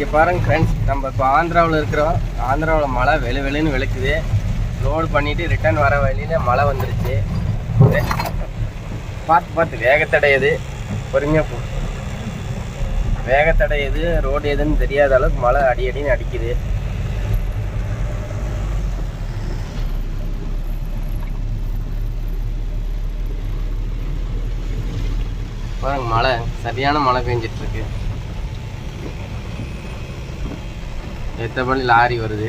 இங்கே பாருங்க ஃப்ரெண்ட்ஸ், நம்ம இப்போ ஆந்திராவில் இருக்கிறோம். ஆந்திராவில் மழை வெளுன்னு வெளுக்குது. லோடு பண்ணிவிட்டு ரிட்டர்ன் வர வழியில் மழை வந்துருச்சு. பார்த்து வேகத்தடையுது. பொறுமையாக போ. வேகத்தடையுது. ரோடு எதுன்னு தெரியாத அளவுக்கு மழை அடின்னு அடிக்குது. பாருங்க, மழை சரியான மழை பெஞ்சிட்டு இருக்கு. எத்தபடி லாரி வருது.